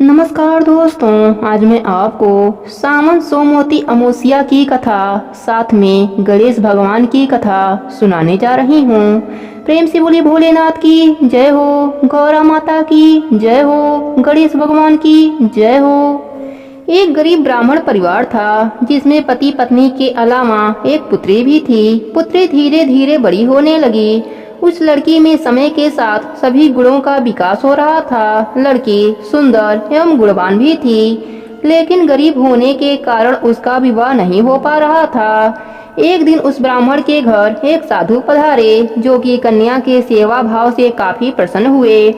नमस्कार दोस्तों, आज मैं आपको सावन सोमवती अमावस्या की कथा साथ में गणेश भगवान की कथा सुनाने जा रही हूँ। प्रेम से बोलिए भोलेनाथ की जय हो, गौरा माता की जय हो, गणेश भगवान की जय हो। एक गरीब ब्राह्मण परिवार था जिसमें पति पत्नी के अलावा एक पुत्री भी थी। पुत्री धीरे धीरे बड़ी होने लगी। उस लड़की में समय के साथ सभी गुणों का विकास हो रहा था। लड़की सुंदर एवं गुणवान भी थी, लेकिन गरीब होने के कारण उसका विवाह नहीं हो पा रहा था। एक दिन उस ब्राह्मण के घर एक साधु पधारे, जो कि कन्या के सेवा भाव से काफी प्रसन्न हुए।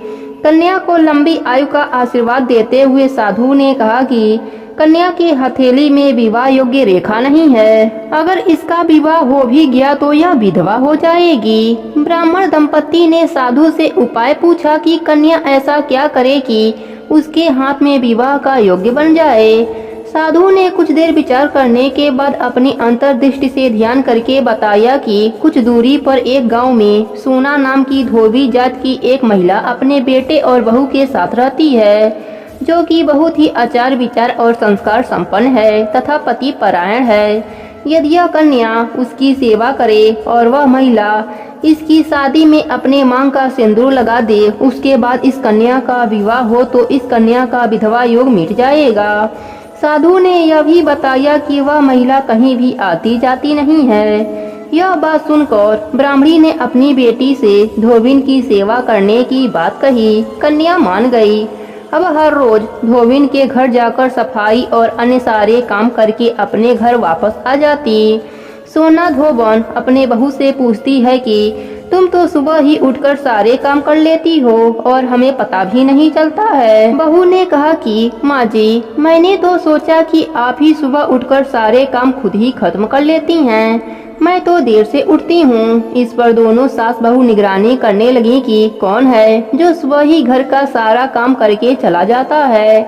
कन्या को लंबी आयु का आशीर्वाद देते हुए साधु ने कहा कि कन्या की हथेली में विवाह योग्य रेखा नहीं है। अगर इसका विवाह हो भी गया तो यह विधवा हो जाएगी। ब्राह्मण दंपति ने साधु से उपाय पूछा कि कन्या ऐसा क्या करे कि उसके हाथ में विवाह का योग्य बन जाए। साधु ने कुछ देर विचार करने के बाद अपनी अंतर्दृष्टि से ध्यान करके बताया कि कुछ दूरी पर एक गांव में सोना नाम की धोबी जात की एक महिला अपने बेटे और बहू के साथ रहती है, जो कि बहुत ही आचार विचार और संस्कार संपन्न है तथा पति परायण है। यदि यह कन्या उसकी सेवा करे और वह महिला इसकी शादी में अपने मांग का सिंदूर लगा दे, उसके बाद इस कन्या का विवाह हो तो इस कन्या का विधवा योग मिट जाएगा। साधु ने यह भी बताया कि वह महिला कहीं भी आती जाती नहीं है। यह बात सुनकर ब्राह्मणी ने अपनी बेटी से धोबिन की सेवा करने की बात कही। कन्या मान गई। अब हर रोज धोबिन के घर जाकर सफाई और अन्य सारे काम करके अपने घर वापस आ जाती। सोना धोबन अपने बहू से पूछती है कि तुम तो सुबह ही उठकर सारे काम कर लेती हो और हमें पता भी नहीं चलता है। बहू ने कहा कि माँ जी, मैंने तो सोचा कि आप ही सुबह उठकर सारे काम खुद ही खत्म कर लेती हैं। मैं तो देर से उठती हूँ। इस पर दोनों सास बहू निगरानी करने लगी कि कौन है जो सुबह ही घर का सारा काम करके चला जाता है।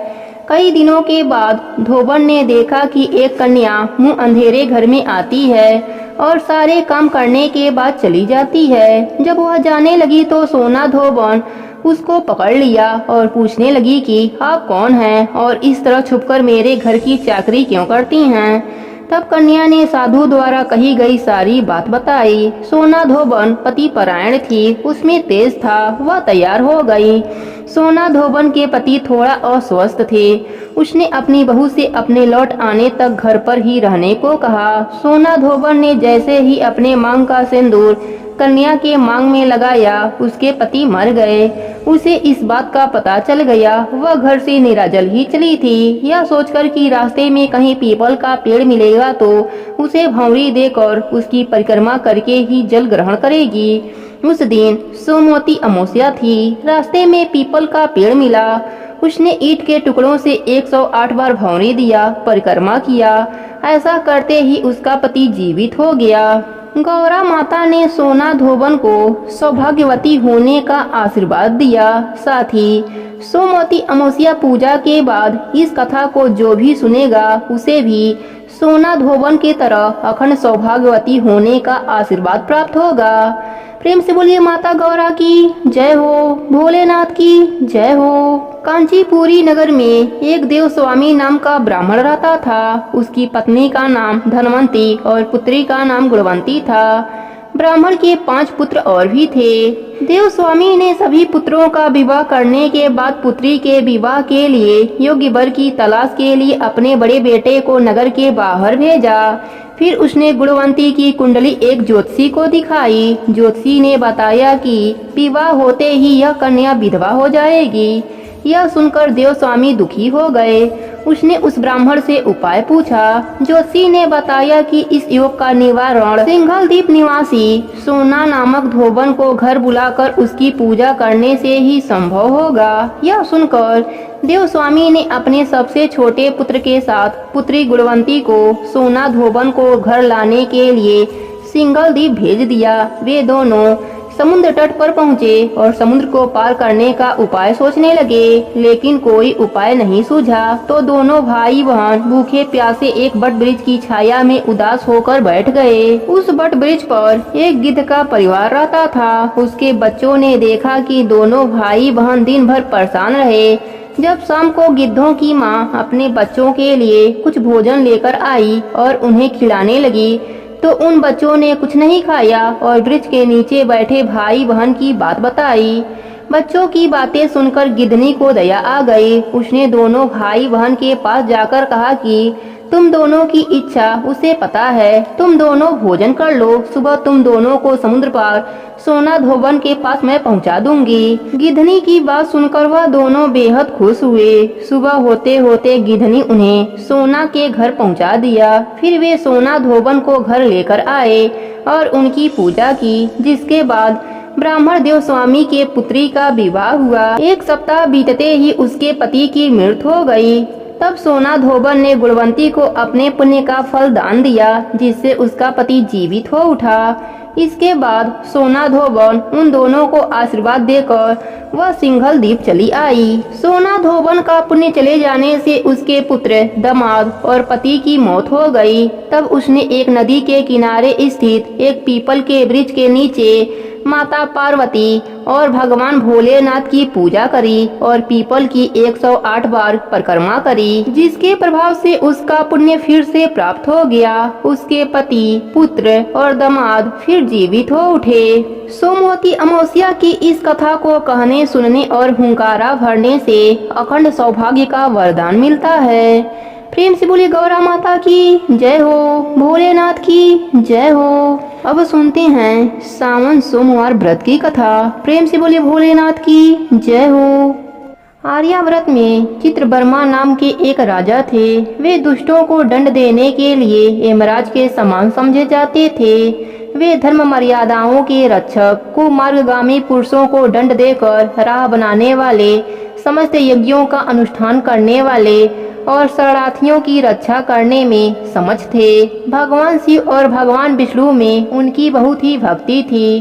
कई दिनों के बाद धोबन ने देखा कि एक कन्या मुंह अंधेरे घर में आती है और सारे काम करने के बाद चली जाती है। जब वह जाने लगी तो सोना धोबन उसको पकड़ लिया और पूछने लगी कि आप कौन हैं और इस तरह छुपकर मेरे घर की चाकरी क्यों करती हैं। तब कन्या ने साधु द्वारा कही गई सारी बात बताई। सोना धोबन पति परायण थी, उसमें तेज था, वह तैयार हो गई। सोना धोबन के पति थोड़ा अस्वस्थ थे। उसने अपनी बहू से अपने लौट आने तक घर पर ही रहने को कहा। सोना धोबन ने जैसे ही अपने मांग का सिंदूर कन्या के मांग में लगाया, उसके पति मर गए। उसे इस बात का पता चल गया। वह घर से निराजल ही चली थी। यह सोचकर कि रास्ते में कहीं पीपल का पेड़ मिलेगा तो उसे भंवरी देकर उसकी परिक्रमा करके ही जल ग्रहण करेगी। उस दिन सोमवती अमावस्या थी। रास्ते में पीपल का पेड़ मिला। उसने ईंट के टुकड़ों से 108 बार भंवरी दिया, परिक्रमा किया। ऐसा करते ही उसका पति जीवित हो गया। गौरा माता ने सोना धोबन को सौभाग्यवती होने का आशीर्वाद दिया। साथ ही सोमवती अमावस्या पूजा के बाद इस कथा को जो भी सुनेगा उसे भी सोना धोबन के तरह अखंड सौभाग्यवती होने का आशीर्वाद प्राप्त होगा। प्रेम से बोलिए माता गौरा की जय हो, भोलेनाथ की जय हो। कांचीपुरी नगर में एक देवस्वामी नाम का ब्राह्मण रहता था। उसकी पत्नी का नाम धनवंती और पुत्री का नाम गुणवंती था। ब्राह्मण के 5 पुत्र और भी थे। देवस्वामी ने सभी पुत्रों का विवाह करने के बाद पुत्री के विवाह के लिए योग्य वर की तलाश के लिए अपने बड़े बेटे को नगर के बाहर भेजा। फिर उसने गुणवंती की कुंडली एक ज्योतिषी को दिखाई। ज्योतिषी ने बताया कि विवाह होते ही यह कन्या विधवा हो जाएगी। यह सुनकर देवस्वामी दुखी हो गए। उसने उस ब्राह्मण से उपाय पूछा। ज्योतिषी ने बताया कि इस योग का निवारण सिंघल द्वीप निवासी सोना नामक धोबन को घर बुलाकर उसकी पूजा करने से ही संभव होगा। यह सुनकर देवस्वामी ने अपने सबसे छोटे पुत्र के साथ पुत्री गुणवंती को सोना धोबन को घर लाने के लिए सिंघल द्वीप भेज दिया। वे दोनों समुद्र तट पर पहुँचे और समुद्र को पार करने का उपाय सोचने लगे, लेकिन कोई उपाय नहीं सूझा। तो दोनों भाई बहन भूखे प्यासे एक बट वृक्ष की छाया में उदास होकर बैठ गए। उस बट वृक्ष पर एक गिद्ध का परिवार रहता था। उसके बच्चों ने देखा कि दोनों भाई बहन दिन भर परेशान रहे, जब शाम को गिद्धों की माँ अपने बच्चों के लिए कुछ भोजन लेकर आई और उन्हें खिलाने लगी तो उन बच्चों ने कुछ नहीं खाया और वृक्ष के नीचे बैठे भाई बहन की बात बताई। बच्चों की बातें सुनकर गिद्धनी को दया आ गई। उसने दोनों भाई बहन के पास जाकर कहा कि तुम दोनों की इच्छा उसे पता है, तुम दोनों भोजन कर लो, सुबह तुम दोनों को समुद्र पार सोना धोबन के पास मैं पहुंचा दूंगी। गिद्धनी की बात सुनकर वह दोनों बेहद खुश हुए। सुबह होते होते गिद्धनी उन्हें सोना के घर पहुंचा दिया। फिर वे सोना धोबन को घर लेकर आए और उनकी पूजा की, जिसके बाद ब्राह्मण देव स्वामी के पुत्री का विवाह हुआ। एक सप्ताह बीतते ही उसके पति की मृत्यु हो गई। तब सोना धोबन ने गुणवंती को अपने पुण्य का फल दान दिया, जिससे उसका पति जीवित हो उठा। इसके बाद सोना धोबन उन दोनों को आशीर्वाद देकर वह सिंघल द्वीप चली आई। सोना धोबन का पुण्य चले जाने से उसके पुत्र, दामाद और पति की मौत हो गई। तब उसने एक नदी के किनारे स्थित एक पीपल के वृक्ष के नीचे माता पार्वती और भगवान भोलेनाथ की पूजा करी और पीपल की 108 बार परिक्रमा करी, जिसके प्रभाव से उसका पुण्य फिर से प्राप्त हो गया। उसके पति, पुत्र और दामाद फिर जीवित हो उठे। सोमवती अमावस्या की इस कथा को कहने, सुनने और हुंकारा भरने से अखंड सौभाग्य का वरदान मिलता है। प्रेम से बोली गौरा माता की जय हो, भोलेनाथ की जय हो। अब सुनते हैं सावन सोमवार व्रत की कथा। प्रेम से बोली भोलेनाथ की जय हो। आर्याव्रत में चित्रवर्मा नाम के एक राजा थे। वे दुष्टों को दंड देने के लिए यमराज के समान समझे जाते थे। वे धर्म मर्यादाओं के रक्षक, कुमार्गगामी पुरुषों को दंड देकर राह बनाने वाले, समस्त यज्ञों का अनुष्ठान करने वाले और शरणार्थियों की रक्षा करने में समर्थ थे। भगवान शिव और भगवान विष्णु में उनकी बहुत ही भक्ति थी।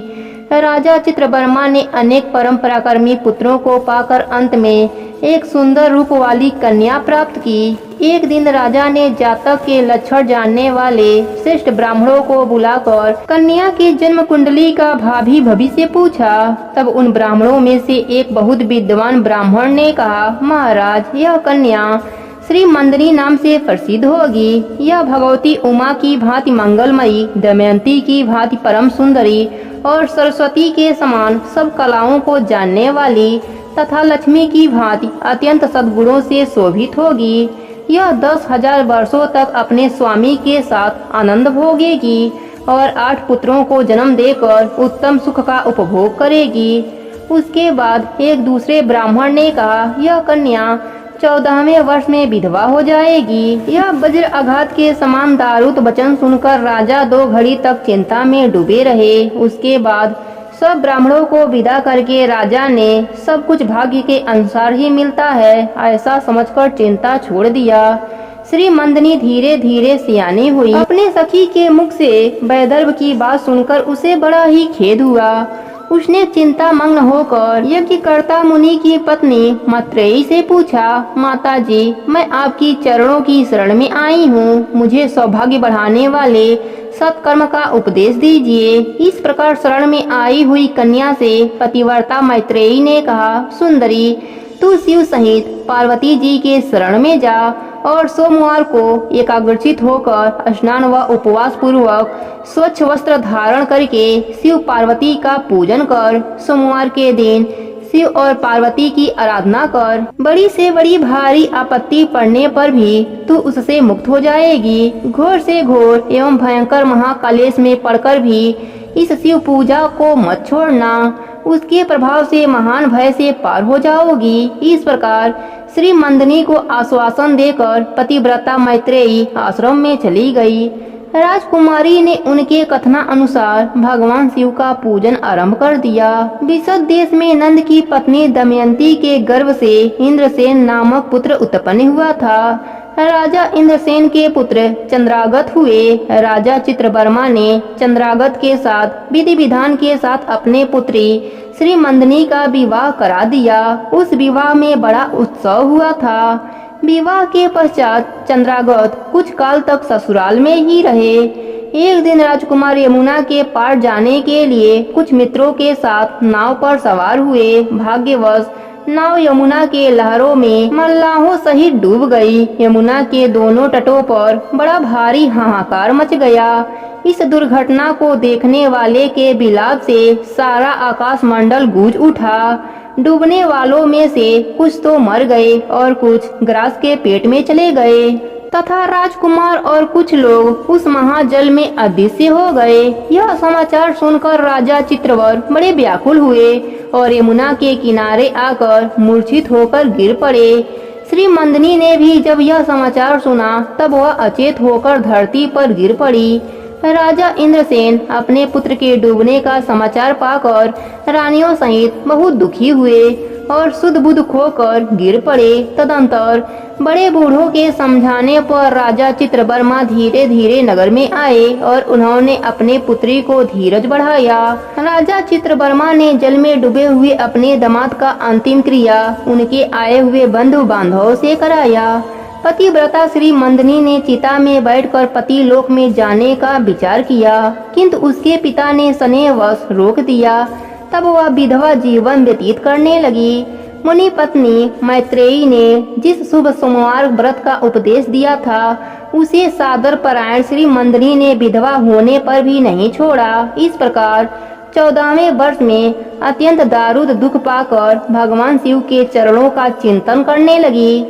राजा चित्रवर्मा ने अनेक परम पराक्रमी पुत्रों को पाकर अंत में एक सुंदर रूप वाली कन्या प्राप्त की। एक दिन राजा ने जातक के लक्षण जानने वाले श्रेष्ठ ब्राह्मणों को बुलाकर कन्या की जन्म कुंडली का भावी भविष्य पूछा। तब उन ब्राह्मणों में से एक बहुत विद्वान ब्राह्मण ने कहा, महाराज, यह कन्या श्री मंदनी नाम से प्रसिद्ध होगी। यह भगवती उमा की भांति मंगलमयी, दमयंती की भांति परम सुंदरी और सरस्वती के समान सब कलाओं को जानने वाली तथा लक्ष्मी की भांति अत्यंत सद्गुणों से शोभित होगी। यह 10,000 वर्षों तक अपने स्वामी के साथ आनंद भोगेगी और 8 पुत्रों को जन्म देकर उत्तम सुख का उपभोग करेगी। उसके बाद एक दूसरे ब्राह्मण ने कहा, यह कन्या 14वें वर्ष में विधवा हो जाएगी। यह वज्र आघात के समान दारुत वचन सुनकर राजा 2 घड़ी तक चिंता में डूबे रहे। उसके बाद सब ब्राह्मणों को विदा करके राजा ने सब कुछ भाग्य के अनुसार ही मिलता है ऐसा समझकर चिंता छोड़ दिया। श्री मंदनी धीरे धीरे सियानी हुई। अपने सखी के मुख से वैदर्भ की बात सुनकर उसे बड़ा ही खेद हुआ। उसने चिंता मग्न होकर यज्ञकर्ता मुनि की पत्नी मैत्रेयी से पूछा, माता जी, मैं आपकी चरणों की शरण में आई हूँ। मुझे सौभाग्य बढ़ाने वाले सत्कर्म का उपदेश दीजिए। इस प्रकार शरण में आई हुई कन्या से पतिव्रता मैत्रेयी ने कहा, सुंदरी, तू शिव सहित पार्वती जी के शरण में जा और सोमवार को एकाग्रचित होकर स्नान व उपवास पूर्वक स्वच्छ वस्त्र धारण करके शिव पार्वती का पूजन कर। सोमवार के दिन शिव और पार्वती की आराधना कर। बड़ी से बड़ी भारी आपत्ति पड़ने पर भी तू उससे मुक्त हो जाएगी। घोर से घोर एवं भयंकर महाकलेश में पड़कर भी इस शिव पूजा को मत छोड़ना। उसके प्रभाव से महान भय से पार हो जाओगी। इस प्रकार श्री मंदनी को आश्वासन देकर पतिव्रता मैत्रेयी आश्रम में चली गई। राजकुमारी ने उनके कथना अनुसार भगवान शिव का पूजन आरंभ कर दिया। विशद देश में नंद की पत्नी दमयंती के गर्भ से इंद्रसेन नामक पुत्र उत्पन्न हुआ था। राजा इंद्रसेन के पुत्र चंद्रागत हुए। राजा चित्रवर्मा ने चंद्रागत के साथ विधि विधान के साथ अपने पुत्री श्री मंदनी का विवाह करा दिया। उस विवाह में बड़ा उत्सव हुआ था। विवाह के पश्चात चंद्रागत कुछ काल तक ससुराल में ही रहे। एक दिन राजकुमार यमुना के पार जाने के लिए कुछ मित्रों के साथ नाव पर सवार हुए। भाग्यवश नाव यमुना के लहरों में मल्लाहों सहित डूब गई। यमुना के दोनों तटों पर बड़ा भारी हाहाकार मच गया। इस दुर्घटना को देखने वाले के विलाप से सारा आकाश मंडल गूंज उठा। डूबने वालों में से कुछ तो मर गए और कुछ ग्रास के पेट में चले गए तथा राजकुमार और कुछ लोग उस महाजल में अदृश्य हो गए। यह समाचार सुनकर राजा चित्रवर बड़े व्याकुल हुए और यमुना के किनारे आकर मूर्छित होकर गिर पड़े। श्री मंदनी ने भी जब यह समाचार सुना तब वह अचेत होकर धरती पर गिर पड़ी। राजा इंद्रसेन अपने पुत्र के डूबने का समाचार पाकर रानियों सहित बहुत दुखी हुए और सुध बुध खोकर गिर पड़े। तदंतर बड़े बूढ़ों के समझाने पर राजा चित्रवर्मा धीरे धीरे नगर में आए और उन्होंने अपने पुत्री को धीरज बढ़ाया। राजा चित्रवर्मा ने जल में डूबे हुए अपने दामाद का अंतिम क्रिया उनके आए हुए बंधु बांधवों से कराया। पतिव्रता श्री मंदनी ने चिता में बैठकर पति लोक में जाने का विचार किया, किंतु उसके पिता ने स्नेहवश रोक दिया। तब वह विधवा जीवन व्यतीत करने लगी। मुनि पत्नी मैत्रेयी ने जिस शुभ सोमवार व्रत का उपदेश दिया था उसे सादर परायण श्री मंदनी ने विधवा होने पर भी नहीं छोड़ा। इस प्रकार 14वें वर्ष में अत्यंत दारुद दुख पाकर भगवान शिव के चरणों का चिंतन करने लगी।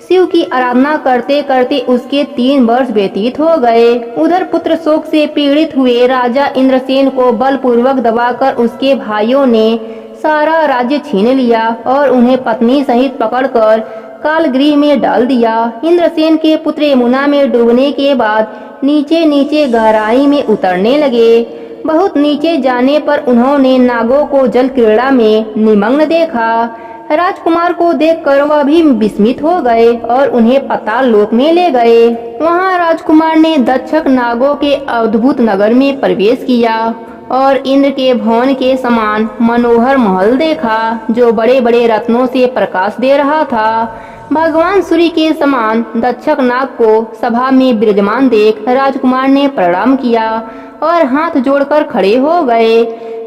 शिव की आराधना करते करते उसके 3 वर्ष व्यतीत हो गए। उधर पुत्र शोक से पीड़ित हुए राजा इंद्रसेन को बलपूर्वक दबाकर उसके भाइयों ने सारा राज्य छीन लिया और उन्हें पत्नी सहित पकड़कर कालगृह में डाल दिया। इंद्रसेन के पुत्र यमुना में डूबने के बाद नीचे नीचे गहराई में उतरने लगे। बहुत नीचे जाने पर उन्होंने नागों को जल क्रीड़ा में निमग्न देखा। राजकुमार को देखकर वह भी विस्मित हो गए और उन्हें पाताल लोक में ले गए। वहां राजकुमार ने दक्षक नागों के अद्भुत नगर में प्रवेश किया और इंद्र के भवन के समान मनोहर महल देखा जो बड़े बड़े रत्नों से प्रकाश दे रहा था। भगवान सूर्य के समान दक्षक नाग को सभा में विराजमान देख राजकुमार ने प्रणाम किया और हाथ जोड़कर खड़े हो गए।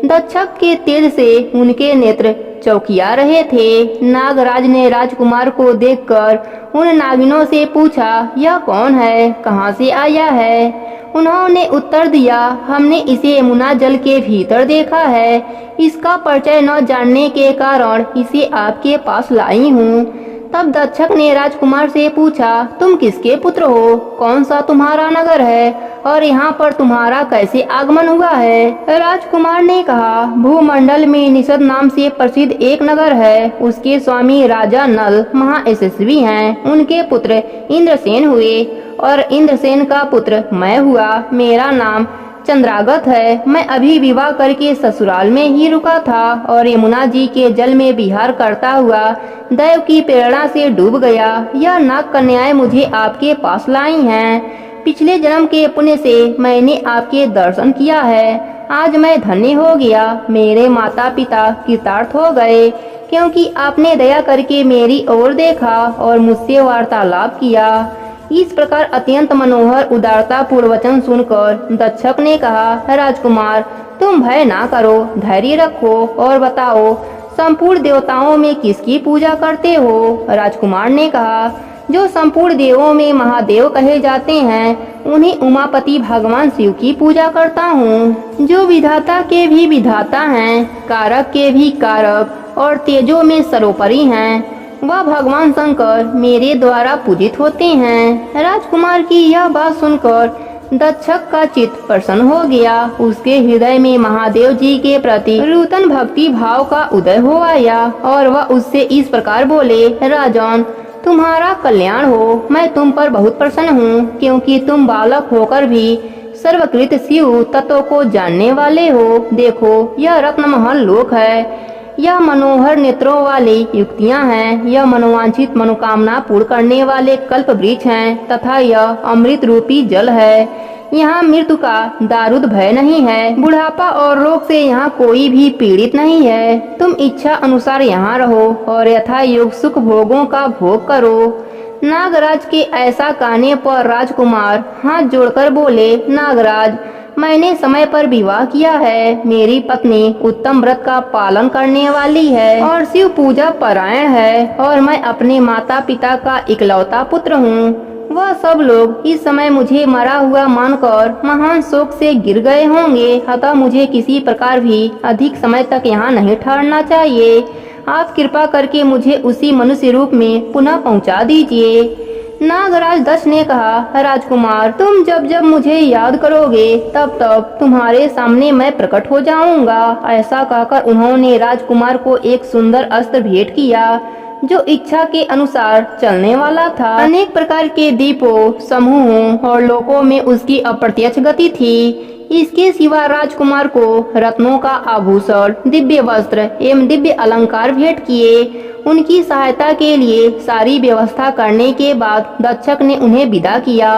दक्षक के तेज से उनके नेत्र चौकिया रहे थे। नागराज ने राजकुमार को देखकर उन नागिनों से पूछा, यह कौन है, कहाँ से आया है? उन्होंने उत्तर दिया, हमने इसे यमुना जल के भीतर देखा है। इसका परिचय न जानने के कारण इसे आपके पास लाई हूँ। तब दक्षक ने राजकुमार से पूछा, तुम किसके पुत्र हो? कौन सा तुम्हारा नगर है और यहाँ पर तुम्हारा कैसे आगमन हुआ है? राजकुमार ने कहा, भूमंडल में निषद नाम से प्रसिद्ध एक नगर है। उसके स्वामी राजा नल महायशस्वी हैं। उनके पुत्र इंद्रसेन हुए और इंद्रसेन का पुत्र मैं हुआ। मेरा नाम चंद्रागत है। मैं अभी विवाह करके ससुराल में ही रुका था और यमुना जी के जल में विहार करता हुआ दैव की प्रेरणा से डूब गया। यह नाग कन्याएं मुझे आपके पास लाई हैं। पिछले जन्म के पुण्य से मैंने आपके दर्शन किया है। आज मैं धन्य हो गया। मेरे माता पिता कृतार्थ हो गए क्योंकि आपने दया करके मेरी ओर देखा और मुझसे वार्तालाप किया। इस प्रकार अत्यंत मनोहर उदारता पूर्ण वचन सुनकर दक्षक ने कहा, राजकुमार तुम भय ना करो, धैर्य रखो और बताओ संपूर्ण देवताओं में किसकी पूजा करते हो? राजकुमार ने कहा, जो संपूर्ण देवों में महादेव कहे जाते हैं उन्हें उमापति भगवान शिव की पूजा करता हूँ, जो विधाता के भी विधाता हैं, कारक के भी कारक और तेजो में सर्वोपरि हैं। वह भगवान शंकर मेरे द्वारा पूजित होते हैं। राजकुमार की यह बात सुनकर दक्षक का चित्त प्रसन्न हो गया। उसके हृदय में महादेव जी के प्रति नूतन भक्ति भाव का उदय हो आया और वह उससे इस प्रकार बोले, राजन तुम्हारा कल्याण हो। मैं तुम पर बहुत प्रसन्न हूँ क्योंकि तुम बालक होकर भी सर्वकृत शिव तत्व को जानने वाले हो। देखो यह रत्न महल लोक है। यह मनोहर नेत्रों वाली युक्तियां हैं। यह मनोवांछित मनोकामना पूर्ण करने वाले कल्प वृक्ष हैं तथा यह अमृत रूपी जल है। यहाँ मृत्यु का दारुद भय नहीं है। बुढ़ापा और रोग से यहाँ कोई भी पीड़ित नहीं है। तुम इच्छा अनुसार यहाँ रहो और यथा योग सुख भोगों का भोग करो। नागराज के ऐसा कहने पर राजकुमार हाथ जोड़कर बोले, नागराज मैंने समय पर विवाह किया है। मेरी पत्नी उत्तम व्रत का पालन करने वाली है और शिव पूजा परायण है और मैं अपने माता पिता का इकलौता पुत्र हूँ। वह सब लोग इस समय मुझे मरा हुआ मानकर महान शोक से गिर गए होंगे, अतः मुझे किसी प्रकार भी अधिक समय तक यहाँ नहीं ठहरना चाहिए। आप कृपा करके मुझे उसी मनुष्य रूप में पुनः पहुँचा दीजिए। नागराज दक्ष ने कहा, राजकुमार, तुम जब जब मुझे याद करोगे तब तब तुम्हारे सामने मैं प्रकट हो जाऊंगा। ऐसा कहकर उन्होंने राजकुमार को एक सुंदर अस्त्र भेंट किया जो इच्छा के अनुसार चलने वाला था। अनेक प्रकार के दीपों, समूहों और लोकों में उसकी अप्रत्यक्ष गति थी। इसके सिवा राजकुमार को रत्नों का आभूषण, दिव्य वस्त्र एवं दिव्य अलंकार भेंट किए। उनकी सहायता के लिए सारी व्यवस्था करने के बाद दक्षक ने उन्हें विदा किया।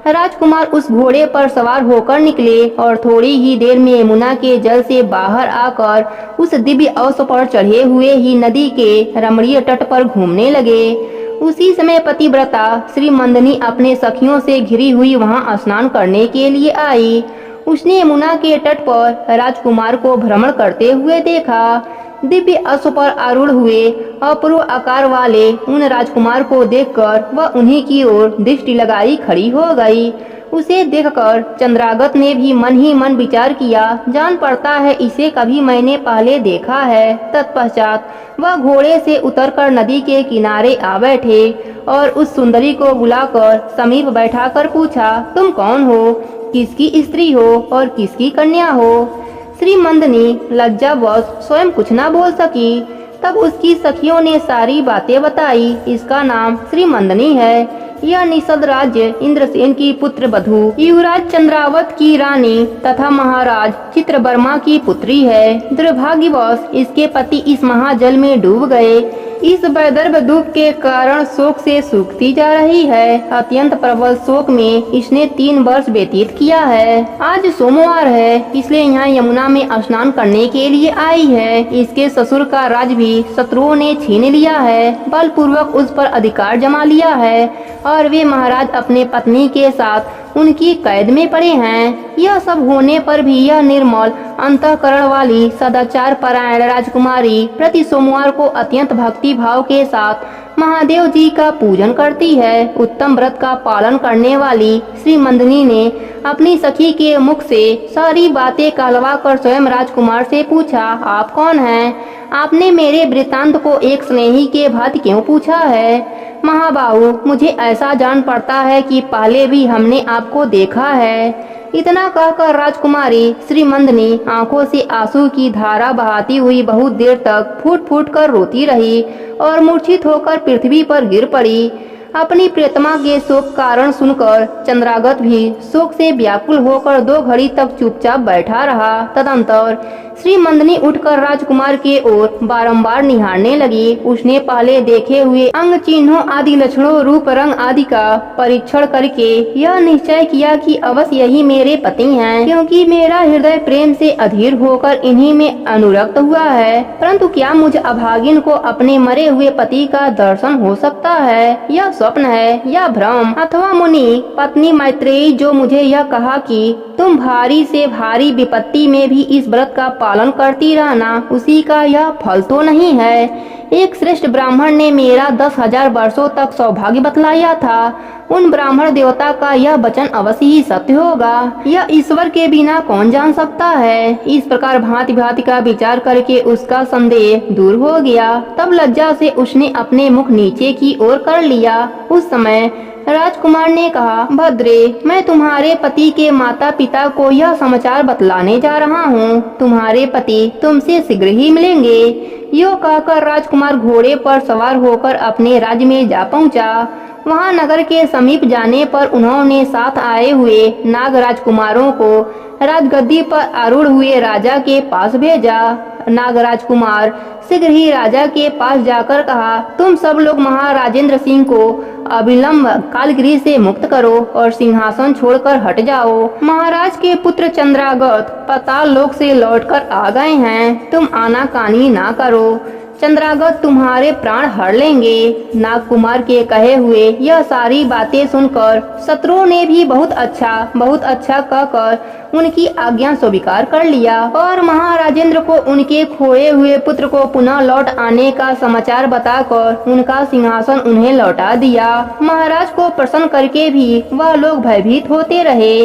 राजकुमार उस घोड़े पर सवार होकर निकले और थोड़ी ही देर में यमुना के जल से बाहर आकर उस दिव्य अश्व पर चढ़े हुए ही नदी के रमणीय तट पर घूमने लगे। उसी समय पतिव्रता श्री मंदनी अपने सखियों से घिरी हुई वहां स्नान करने के लिए आई। उसने यमुना के तट पर राजकुमार को भ्रमण करते हुए देखा। दिव्य अश्व पर आरूढ़ हुए अपूर्व आकार वाले उन राजकुमार को देखकर वह उन्हीं की ओर दृष्टि लगाई खड़ी हो गई। उसे देखकर चंद्रागत ने भी मन ही मन विचार किया, जान पड़ता है इसे कभी मैंने पहले देखा है। तत्पश्चात वह घोड़े से उतरकर नदी के किनारे आ बैठे और उस सुंदरी को बुलाकर समीप बैठाकर पूछा, तुम कौन हो, किसकी स्त्री हो और किसकी कन्या हो? श्री मंदनी लज्जावश स्वयं कुछ न बोल सकी। तब उसकी सखियों ने सारी बातें बताई। इसका नाम श्री मंदनी है। यह निषद राज्य इंद्रसेन की पुत्र वधू, युवराज चंद्रावत की रानी तथा महाराज चित्रवर्मा की पुत्री है। दुर्भाग्यवश इसके पति इस महाजल में डूब गए। इस वैदर्भ दुख के कारण शोक से सूखती जा रही है। अत्यंत प्रबल शोक में इसने 3 वर्ष व्यतीत किया है। आज सोमवार है, इसलिए यहाँ यमुना में स्नान करने के लिए आई है। इसके ससुर का राज भी शत्रुओं ने छीन लिया है, बलपूर्वक उस पर अधिकार जमा लिया है और वे महाराज अपने पत्नी के साथ उनकी कैद में पड़े हैं। यह सब होने पर भी यह निर्मल अंतःकरण वाली सदाचार परायण राजकुमारी प्रति सोमवार को अत्यंत भक्ति भाव के साथ महादेव जी का पूजन करती है। उत्तम व्रत का पालन करने वाली श्री मंदनी ने अपनी सखी के मुख से सारी बातें कहलवा कर स्वयं राजकुमार से पूछा, आप कौन हैं? आपने मेरे वृत्तांत को एक स्नेही के भांति क्यों पूछा है? महाबाहु, मुझे ऐसा जान पड़ता है कि पहले भी हमने आपको देखा है। इतना कहकर राजकुमारी श्री मंदनी आंखों से आंसू की धारा बहाती हुई बहुत देर तक फूट फूट कर रोती रही और मूर्छित होकर पृथ्वी पर गिर पड़ी। अपनी प्रियतमा के शोक कारण सुनकर चंद्रागत भी शोक से व्याकुल होकर 2 घड़ी तक चुपचाप बैठा रहा। तदंतर श्री मंदनी उठकर राजकुमार के ओर बारंबार निहारने लगी। उसने पहले देखे हुए अंग चिन्हों आदि लक्षणों, रूप, रंग आदि का परीक्षण करके यह निश्चय किया कि अवश्य यही मेरे पति हैं, क्योंकि मेरा हृदय प्रेम से अधीर होकर इन्हीं में अनुरक्त हुआ है। परंतु क्या मुझ अभागिन को अपने मरे हुए पति का दर्शन हो सकता है? यह स्वप्न है या भ्रम? अथवा मुनि पत्नी मैत्रेयी जो मुझे यह कहा कि तुम भारी से भारी विपत्ति में भी इस व्रत का पालन करती रहना, उसी का यह फल तो नहीं है? एक श्रेष्ठ ब्राह्मण ने मेरा 10,000 वर्षों तक सौभाग्य बतलाया था। उन ब्राह्मण देवता का यह वचन अवश्य ही सत्य होगा। यह ईश्वर के बिना कौन जान सकता है? इस प्रकार भांति भांति का विचार करके उसका संदेह दूर हो गया। तब लज्जा से उसने अपने मुख नीचे की ओर कर लिया। उस समय राजकुमार ने कहा, भद्रे, मैं तुम्हारे पति के माता पिता को यह समाचार बतलाने जा रहा हूँ। तुम्हारे पति तुमसे शीघ्र ही मिलेंगे। यो कहकर राजकुमार घोड़े पर सवार होकर अपने राज्य में जा पहुँचा। वहाँ नगर के समीप जाने पर उन्होंने साथ आए हुए नाग राजकुमारों को राजगद्दी पर आरूढ़ हुए राजा के पास भेजा। नाग राजकुमार शीघ्र ही राजा के पास जाकर कहा, तुम सब लोग महाराजेंद्र सिंह को अविलंब कालगृह से मुक्त करो और सिंहासन छोड़कर हट जाओ। महाराज के पुत्र चंद्रागत पाताल लोक से लौटकर आ गए हैं। तुम आनाकानी ना करो। चंद्रागत तुम्हारे प्राण हर लेंगे। नागकुमार के कहे हुए यह सारी बातें सुनकर शत्रुओं ने भी बहुत अच्छा कहकर उनकी आज्ञा स्वीकार कर लिया और महाराजेंद्र को उनके खोए हुए पुत्र को पुनः लौट आने का समाचार बताकर उनका सिंहासन उन्हें लौटा दिया। महाराज को प्रसन्न करके भी वह लोग भयभीत होते रहे।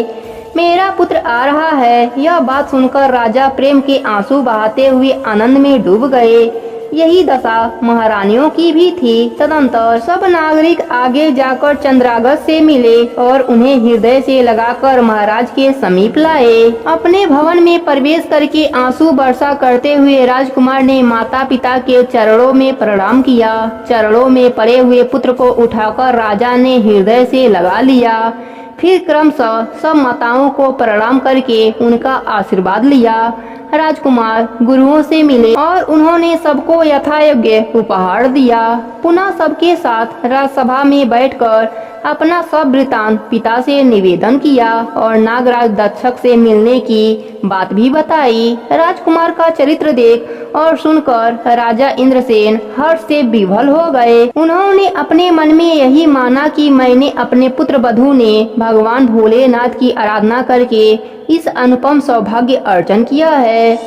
मेरा पुत्र आ रहा है, यह बात सुनकर राजा प्रेम के आंसू बहाते हुए आनंद में डूब गए। यही दशा महारानियों की भी थी। तदंतर सब नागरिक आगे जाकर चंद्रागत से मिले और उन्हें हृदय से लगाकर महाराज के समीप लाए। अपने भवन में प्रवेश करके आंसू वर्षा करते हुए राजकुमार ने माता पिता के चरणों में प्रणाम किया। चरणों में पड़े हुए पुत्र को उठाकर राजा ने हृदय से लगा लिया। फिर क्रमशः सब माताओं को प्रणाम करके उनका आशीर्वाद लिया। राजकुमार गुरुओं से मिले और उन्होंने सबको यथायोग्य उपहार दिया। पुनः सबके साथ राजसभा में बैठकर अपना सब वृतांत पिता से निवेदन किया और नागराज दक्षक से मिलने की बात भी बताई। राजकुमार का चरित्र देख और सुनकर राजा इंद्रसेन हर्ष से विभल हो गए। उन्होंने अपने मन में यही माना कि मैंने अपने पुत्र वधू ने भगवान भोलेनाथ की आराधना करके इस अनुपम सौभाग्य अर्जन किया है।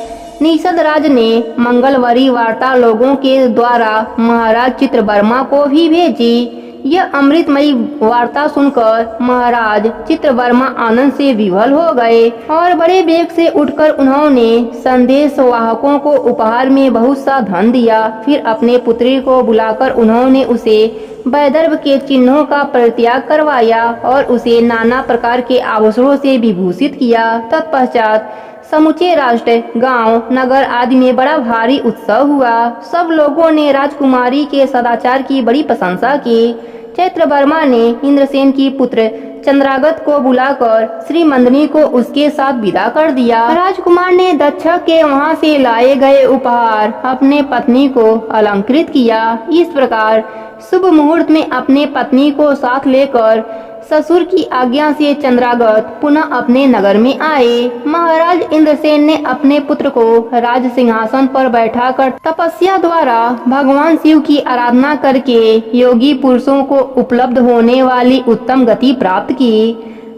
निषद राज ने मंगलवारी वार्ता लोगों के द्वारा महाराज चित्रवर्मा को भी भेजी। यह अमृतमयी वार्ता सुनकर महाराज चित्रवर्मा आनंद से विभल हो गए और बड़े वेग से उठकर उन्होंने संदेश वाहकों को उपहार में बहुत सा धन दिया। फिर अपने पुत्री को बुलाकर उन्होंने उसे वैदर्भ के चिन्हों का परित्याग करवाया और उसे नाना प्रकार के आभूषणों से विभूषित किया। तत्पश्चात समूचे राष्ट्र, गांव, नगर आदि में बड़ा भारी उत्सव हुआ। सब लोगों ने राजकुमारी के सदाचार की बड़ी प्रशंसा की। चैत्रवर्मा ने इंद्रसेन की पुत्र चंद्रागत को बुलाकर श्री मंदिनी को उसके साथ विदा कर दिया। राजकुमार ने दक्षक के वहां से लाए गए उपहार अपने पत्नी को अलंकृत किया। इस प्रकार शुभ मुहूर्त में अपने पत्नी को साथ लेकर ससुर की आज्ञा से चंद्रागत पुनः अपने नगर में आए। महाराज इंद्रसेन ने अपने पुत्र को राज सिंहासन पर बैठाकर तपस्या द्वारा भगवान शिव की आराधना करके योगी पुरुषों को उपलब्ध होने वाली उत्तम गति प्राप्त की।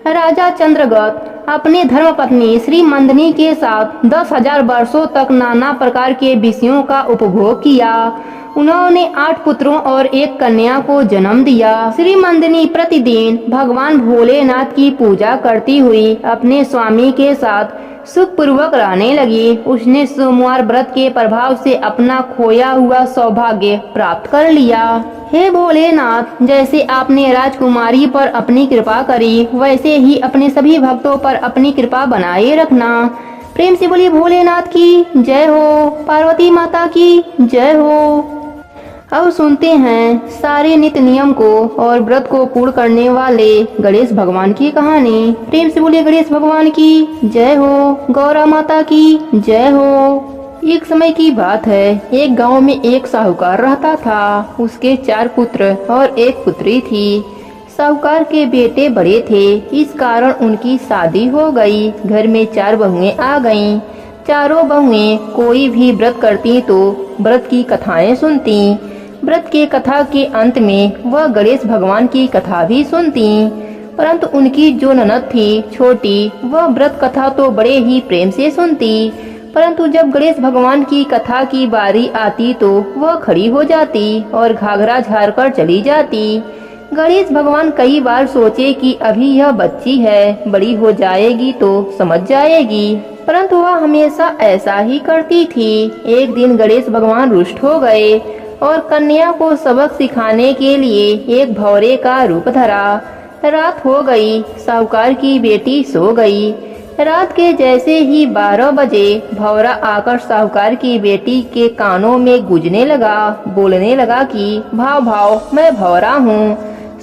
राजा चंद्रगत अपने धर्मपत्नी श्री मंदिनी के साथ 10,000 वर्षों तक नाना प्रकार के विषयों का उपभोग किया। उन्होंने 8 पुत्रों और 1 कन्या को जन्म दिया। श्री मंदिनी प्रतिदिन भगवान भोलेनाथ की पूजा करती हुई अपने स्वामी के साथ सुखपूर्वक रहने लगी। उसने सोमवार व्रत के प्रभाव से अपना खोया हुआ सौभाग्य प्राप्त कर लिया। हे भोलेनाथ, जैसे आपने राजकुमारी पर अपनी कृपा करी, वैसे ही अपने सभी भक्तों पर अपनी कृपा बनाए रखना। प्रेम से बोलिए भोलेनाथ की जय हो, पार्वती माता की जय हो। अब सुनते हैं सारे नित्य नियम को और व्रत को पूर्ण करने वाले गणेश भगवान की कहानी। प्रेम से बोलिए गणेश भगवान की जय हो, गौरा माता की जय हो। एक समय की बात है, एक गांव में एक साहूकार रहता था। उसके 4 पुत्र और 1 पुत्री थी। साहूकार के बेटे बड़े थे, इस कारण उनकी शादी हो गई। घर में 4 बहुएं आ गईं। चारों बहुएं कोई भी व्रत करती तो व्रत की कथाएं सुनती। व्रत के कथा के अंत में वह गणेश भगवान की कथा भी सुनती। परंतु उनकी जो ननद थी छोटी, वह व्रत कथा तो बड़े ही प्रेम से सुनती, परंतु जब गणेश भगवान की कथा की बारी आती तो वह खड़ी हो जाती और घाघरा झाड़कर चली जाती। गणेश भगवान कई बार सोचे कि अभी यह बच्ची है, बड़ी हो जाएगी तो समझ जाएगी, परंतु वह हमेशा ऐसा ही करती थी। एक दिन गणेश भगवान रुष्ट हो गए और कन्या को सबक सिखाने के लिए एक भौरे का रूप धरा। रात हो गई, साहूकार की बेटी सो गई। रात के जैसे ही 12 बजे भौरा आकर साहूकार की बेटी के कानों में गूंजने लगा, बोलने लगा कि भाव भाव मैं भौरा हूँ,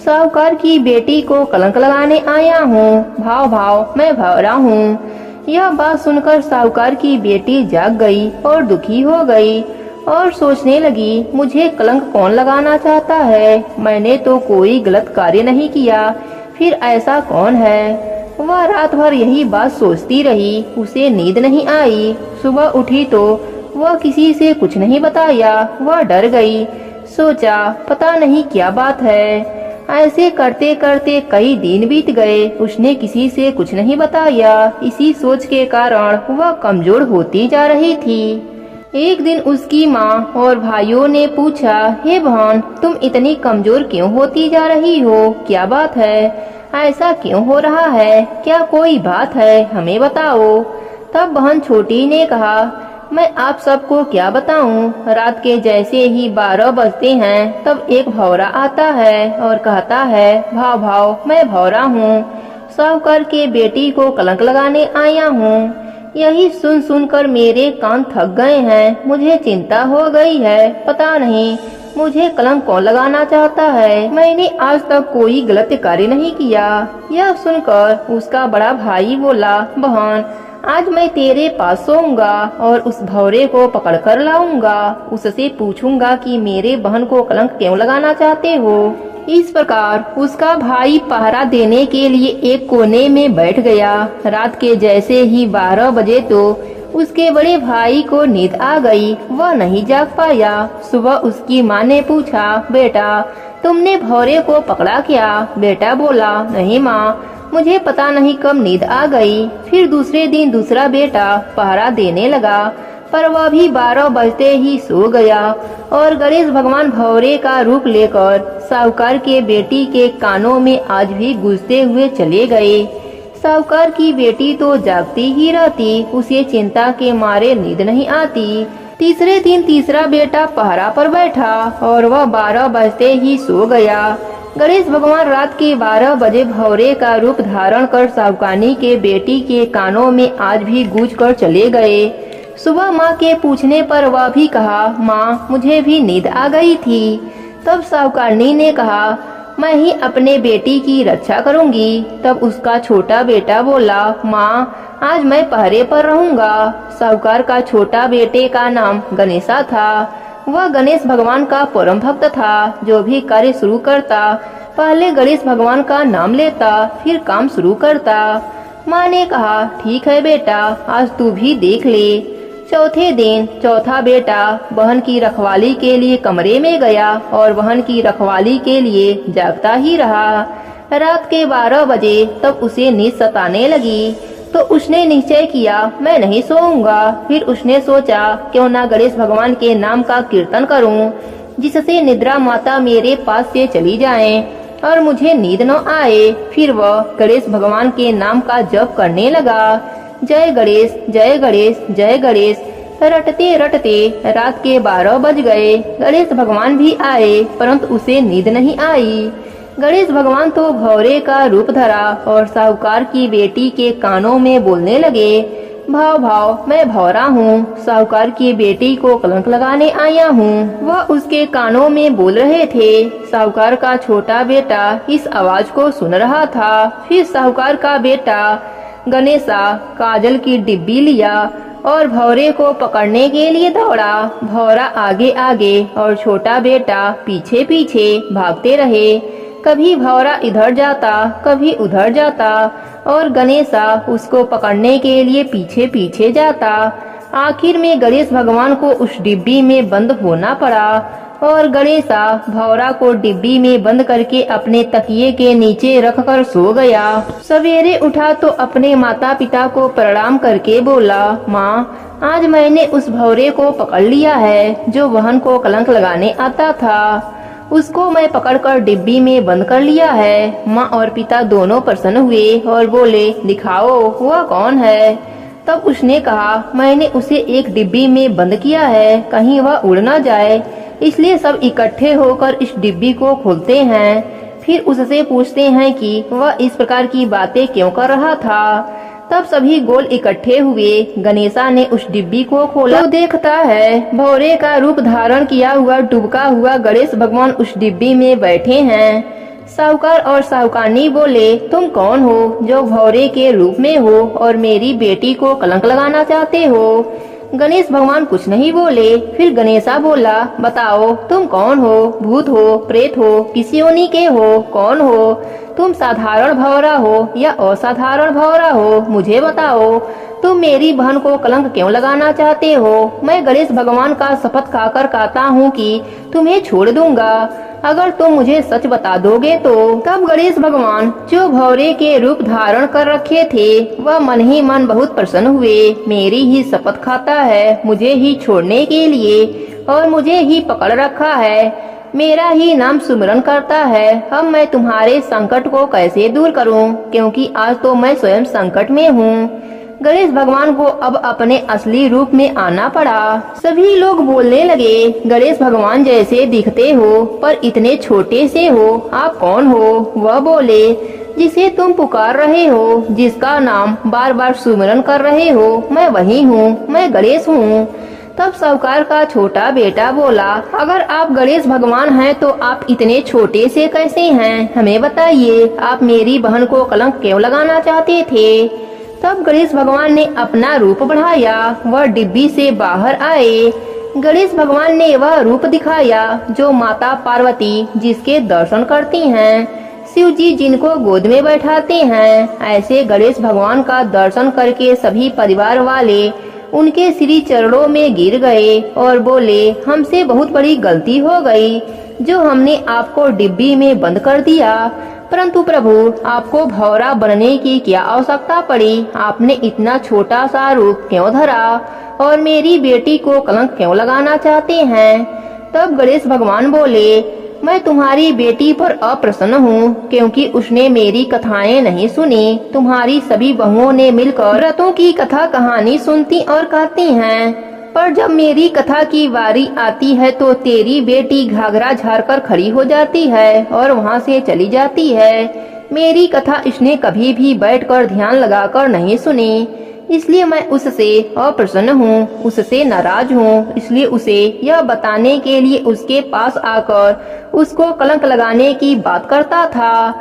साहूकार की बेटी को कलंक लगाने आया हूँ, भाव भाव मैं भौरा हूँ। यह बात सुनकर साहूकार की बेटी जाग गई और दुखी हो गई और सोचने लगी, मुझे कलंक कौन लगाना चाहता है, मैंने तो कोई गलत कार्य नहीं किया, फिर ऐसा कौन है। वह रात भर यही बात सोचती रही, उसे नींद नहीं आई। सुबह उठी तो वह किसी से कुछ नहीं बताया। वह डर गई। सोचा पता नहीं क्या बात है। ऐसे करते करते कई दिन बीत गए। उसने किसी से कुछ नहीं बताया। इसी सोच के कारण वह कमजोर होती जा रही थी। एक दिन उसकी माँ और भाइयों ने पूछा, हे बहन, तुम इतनी कमजोर क्यों होती जा रही हो? क्या बात है? ऐसा क्यों हो रहा है? क्या कोई बात है? हमें बताओ। तब बहन छोटी ने कहा, मैं आप सबको क्या बताऊं? रात के जैसे ही 12 बजते हैं तब एक भौरा आता है और कहता है, भाव भाव मैं भौरा हूँ, साहूकार के बेटी को कलंक लगाने आया हूँ। यही सुन सुनकर मेरे कान थक गए हैं। मुझे चिंता हो गई है। पता नहीं मुझे कलंक कौन लगाना चाहता है। मैंने आज तक कोई गलत कार्य नहीं किया। यह सुनकर उसका बड़ा भाई बोला, बहन, आज मैं तेरे पास सोऊंगा और उस भौरे को पकड़ कर लाऊंगा। उससे पूछूंगा कि मेरे बहन को कलंक क्यों लगाना चाहते हो। इस प्रकार उसका भाई पहरा देने के लिए एक कोने में बैठ गया। रात के जैसे ही 12 बजे तो उसके बड़े भाई को नींद आ गई। वह नहीं जाग पाया। सुबह उसकी माँ ने पूछा, बेटा तुमने भौरे को पकड़ा क्या? बेटा बोला, नहीं माँ, मुझे पता नहीं कब नींद आ गई। फिर दूसरे दिन दूसरा बेटा पहरा देने लगा, पर वह भी 12 बजते ही सो गया और गणेश भगवान भौरे का रूप लेकर साहूकार के बेटी के कानों में आज भी गूंजते हुए चले गए। साहूकार की बेटी तो जागती ही रहती। उसे चिंता के मारे नींद नहीं आती। तीसरे दिन तीसरा बेटा पहरा पर बैठा और वह 12 बजते ही सो गया। गणेश भगवान रात के 12 बजे भौरे का रूप धारण कर साहूकानी के बेटी के कानों में आज भी गूंज कर चले गए। सुबह माँ के पूछने पर वह भी कहा, माँ, मुझे भी नींद आ गई थी। तब साहूकारनी ने कहा, मैं ही अपने बेटी की रक्षा करूंगी। तब उसका छोटा बेटा बोला, माँ, आज मैं पहरे पर रहूंगा। साहूकार का छोटा बेटे का नाम गणेशा था। वह गणेश भगवान का परम भक्त था। जो भी कार्य शुरू करता पहले गणेश भगवान का नाम लेता, फिर काम शुरू करता। माँ ने कहा, ठीक है बेटा, आज तू भी देख ले। चौथे दिन चौथा बेटा बहन की रखवाली के लिए कमरे में गया और बहन की रखवाली के लिए जागता ही रहा। रात के 12 बजे तब उसे नींद सताने लगी तो उसने निश्चय किया, मैं नहीं सोऊंगा। फिर उसने सोचा, क्यों ना गणेश भगवान के नाम का कीर्तन करूं, जिससे निद्रा माता मेरे पास से चली जाए और मुझे नींद न आए। फिर वह गणेश भगवान के नाम का जप करने लगा, जय गणेश, जय गणेश, जय गणेश। रटते रटते रात के 12 बज गए। गणेश भगवान भी आए, परंतु उसे नींद नहीं आई। गणेश भगवान तो भौरे का रूप धरा और साहूकार की बेटी के कानों में बोलने लगे, भाव भाव मैं भौरा हूँ, साहूकार की बेटी को कलंक लगाने आया हूँ। वह उसके कानों में बोल रहे थे। साहूकार का छोटा बेटा इस आवाज को सुन रहा था। फिर साहूकार का बेटा गणेशा काजल की डिब्बी लिया और भौरे को पकड़ने के लिए दौड़ा। भौरा आगे आगे और छोटा बेटा पीछे पीछे भागते रहे। कभी भौरा इधर जाता, कभी उधर जाता और गणेशा उसको पकड़ने के लिए पीछे पीछे जाता। आखिर में गणेश भगवान को उस डिब्बी में बंद होना पड़ा और गणेशा भौरा को डिब्बी में बंद करके अपने तकिए के नीचे रखकर सो गया। सवेरे उठा तो अपने माता पिता को प्रणाम करके बोला, माँ, आज मैंने उस भौरे को पकड़ लिया है जो बहन को कलंक लगाने आता था। उसको मैं पकड़कर डिब्बी में बंद कर लिया है। माँ और पिता दोनों प्रसन्न हुए और बोले, दिखाओ वह कौन है। तब उसने कहा, मैंने उसे एक डिब्बी में बंद किया है, कहीं वह उड़ न जाए, इसलिए सब इकट्ठे होकर इस डिब्बी को खोलते हैं। फिर उससे पूछते हैं कि वह इस प्रकार की बातें क्यों कर रहा था। तब सभी गोल इकट्ठे हुए। गणेशा ने उस डिब्बी को खोला तो देखता है भौरे का रूप धारण किया हुआ डूबका हुआ गणेश भगवान उस डिब्बी में बैठे हैं। साहूकार और साहूकारनी बोले, तुम कौन हो जो भौरे के रूप में हो और मेरी बेटी को कलंक लगाना चाहते हो। गणेश भगवान कुछ नहीं बोले। फिर गणेशा बोला, बताओ तुम कौन हो, भूत हो, प्रेत हो, किस योनि के हो, कौन हो। तुम साधारण भौरा हो या असाधारण भौरा हो, मुझे बताओ। तुम मेरी बहन को कलंक क्यों लगाना चाहते हो? मैं गणेश भगवान का शपथ खाकर कहता हूँ कि तुम्हें छोड़ दूंगा अगर तुम मुझे सच बता दोगे तो। तब गणेश भगवान जो भौरे के रूप धारण कर रखे थे वह मन ही मन बहुत प्रसन्न हुए। मेरी ही शपथ खाता है मुझे ही छोड़ने के लिए और मुझे ही पकड़ रखा है, मेरा ही नाम सुमिरन करता है। अब मैं तुम्हारे संकट को कैसे दूर करूं, क्योंकि आज तो मैं स्वयं संकट में हूँ। गणेश भगवान को अब अपने असली रूप में आना पड़ा। सभी लोग बोलने लगे, गणेश भगवान जैसे दिखते हो पर इतने छोटे से हो, आप कौन हो? वह बोले, जिसे तुम पुकार रहे हो, जिसका नाम बार बार सुमिरन कर रहे हो, मैं वही हूँ, मैं गणेश हूँ। तब साहूकार का छोटा बेटा बोला, अगर आप गणेश भगवान हैं तो आप इतने छोटे से कैसे हैं? हमें बताइए, आप मेरी बहन को कलंक क्यों लगाना चाहते थे? तब गणेश भगवान ने अपना रूप बढ़ाया, वह डिब्बी से बाहर आए। गणेश भगवान ने वह रूप दिखाया जो माता पार्वती जिसके दर्शन करती हैं, शिव जी जिनको गोद में बैठाते हैं। ऐसे गणेश भगवान का दर्शन करके सभी परिवार वाले उनके श्री चरणों में गिर गए और बोले, हमसे बहुत बड़ी गलती हो गई जो हमने आपको डिब्बी में बंद कर दिया। परंतु प्रभु, आपको भौरा बनने की क्या आवश्यकता पड़ी? आपने इतना छोटा सा रूप क्यों धरा और मेरी बेटी को कलंक क्यों लगाना चाहते हैं? तब गणेश भगवान बोले, मैं तुम्हारी बेटी पर अप्रसन्न हूँ क्योंकि उसने मेरी कथाएं नहीं सुनी। तुम्हारी सभी बहुओं ने मिलकर व्रतों की कथा कहानी सुनती और कहती हैं, पर जब मेरी कथा की बारी आती है तो तेरी बेटी घाघरा झाड़ कर खड़ी हो जाती है और वहाँ से चली जाती है। मेरी कथा इसने कभी भी बैठकर ध्यान लगाकर नहीं सुनी, इसलिए मैं उससे अप्रसन्न हूँ, उससे नाराज हूँ। इसलिए उसे यह बताने के लिए उसके पास आकर उसको कलंक लगाने की बात करता था,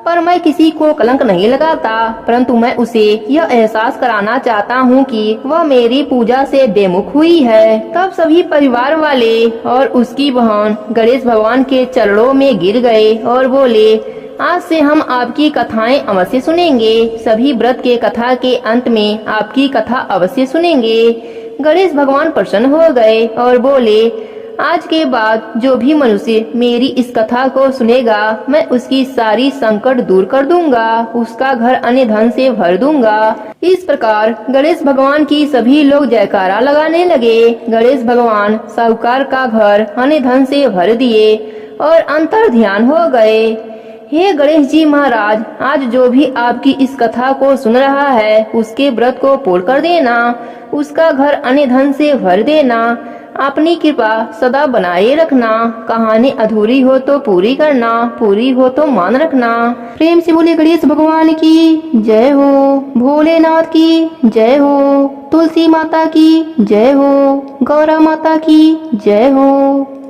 पर मैं किसी को कलंक नहीं लगाता, परंतु मैं उसे यह एहसास कराना चाहता हूँ कि वह मेरी पूजा से बेमुख हुई है। तब सभी परिवार वाले और उसकी बहन गणेश भगवान के चरणों में गिर गए और बोले, आज से हम आपकी कथाएं अवश्य सुनेंगे। सभी व्रत के कथा के अंत में आपकी कथा अवश्य सुनेंगे। गणेश भगवान प्रसन्न हो गए और बोले, आज के बाद जो भी मनुष्य मेरी इस कथा को सुनेगा मैं उसकी सारी संकट दूर कर दूंगा, उसका घर अन्य धन से भर दूंगा। इस प्रकार गणेश भगवान की सभी लोग जयकारा लगाने लगे। गणेश भगवान साहूकार का घर अन्य धन से भर दिए और अंतर ध्यान हो गए। हे गणेश जी महाराज, आज जो भी आपकी इस कथा को सुन रहा है उसके व्रत को पूर्ण कर देना, उसका घर अन्य धन से भर देना। अपनी कृपा सदा बनाए रखना। कहानी अधूरी हो तो पूरी करना, पूरी हो तो मान रखना। प्रेम से बोले गणेश भगवान की जय हो, भोलेनाथ की जय हो, तुलसी माता की जय हो, गौरा माता की जय हो।